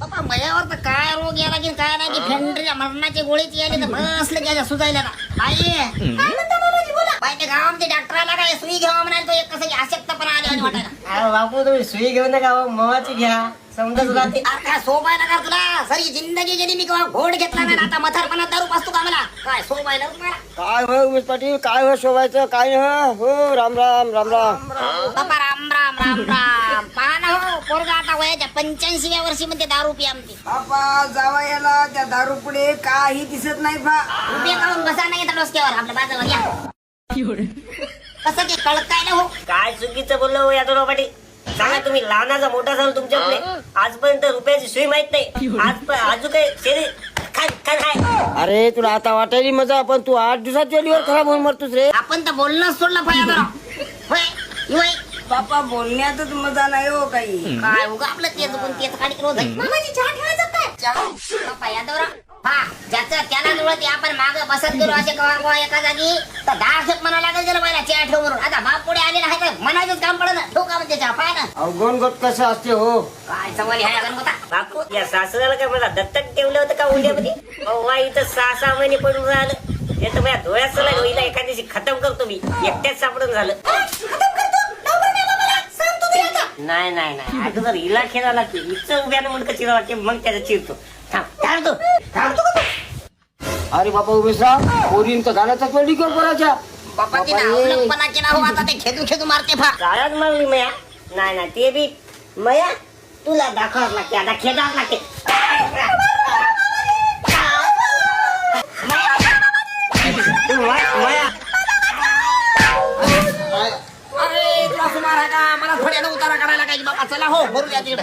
बाबा मयावर तर काय रोग याला की काय नाही की फेंडरीच्या मरणाची गोळीची आली तर बसलं घ्यायच्या सुजायला ना बाई बाई ते गावामध्ये डॉक्टराला काय सुई घ्यावा म्हणाल तो एक कसं आशक्तपणा आले आणि वाटायला अरे बापू तुम्ही सुई घेऊ नका मवाची घ्या समजा तुला ते अरे काय सोबायला का तुला सरी जिंदगी गेली मी केव्हा घोड घेतला नाही आता मथारपणात दारू पाचतो का मला काय सोबायला तुम्हाला काय हो उमेश पाटील काय हो शोभायचं काय हो राम राम राम राम बाबा राम राम राम राम पहा ना हो पोरगा आता वयाच्या 85व्या वर्षी मध्ये दारू पी आमची बापा जावा याला त्या दारू पुढे काही दिसत नाही बा रुपये काढून बसा नाही येतात डोसक्यावर आपल्या बाजावर या कसं की कळत हो काय चुकीचं बोललो यादवराव पाटील सांगा तुम्ही लहानाचा मोठा झाला तुमच्या पुढे आजपर्यंत रुपयाची सोय माहित नाही अजून काही शरीर अरे तुला आता वाटायली मजा पण तू 8 दिवसात चेलीवर खराब होऊन मरतोस रे आपण तर बोलणंच सोडलं पाहिजे होय होय बापा बोलण्यातच मजा नाही हो काही काय उगा आपलं तेच पण तेच काढी रोज आहे मामाची चहा ठेवायचं काय चहा बापा यादवरा हा ज्याचं त्याला निवडते आपण माग बसत गेलो असे कवा एका जागी तर 10 खेप म्हणा लागेल त्याला पहिला चहा ठेव म्हणून आता बाप पुढे आलेला आहे तर म्हणायचंच काम पडलं ठेवू का म्हणजे चहा पाय ना अवगण गट कसं असते हो काय सवाल आहे गणपता बापू या सासऱ्याला काय मला दत्तक ठेवलं होतं का उंड्यामध्ये अव्वा इथं 6 महिने पडून राहिलं हे तर माझ्या डोळ्यात सला होईला एका दिवशी खतम करतो मी एकट्याच सापडून झालं नाही नाही नाही अगोदर हिला खेळा लागते हिचं उभ्यानं मुंडकं चिरा लागते मग त्याचा चिरतो अरे बापा उमेशराव पोरीन तर गाण्याचा पेंडी कर करायच्या बापा की नावलपणा केला हो आता ते खेदू खेदू मारते फा गाळ्यात मारली मया नाही नाही ते बी मया तुला दाखवावं लागते आता खेळावं लागते मया अरे तुला सुमार आहे का मला थोड्यानं उतारा काढायला काय बाबा चला हो भरू द्या तिकडे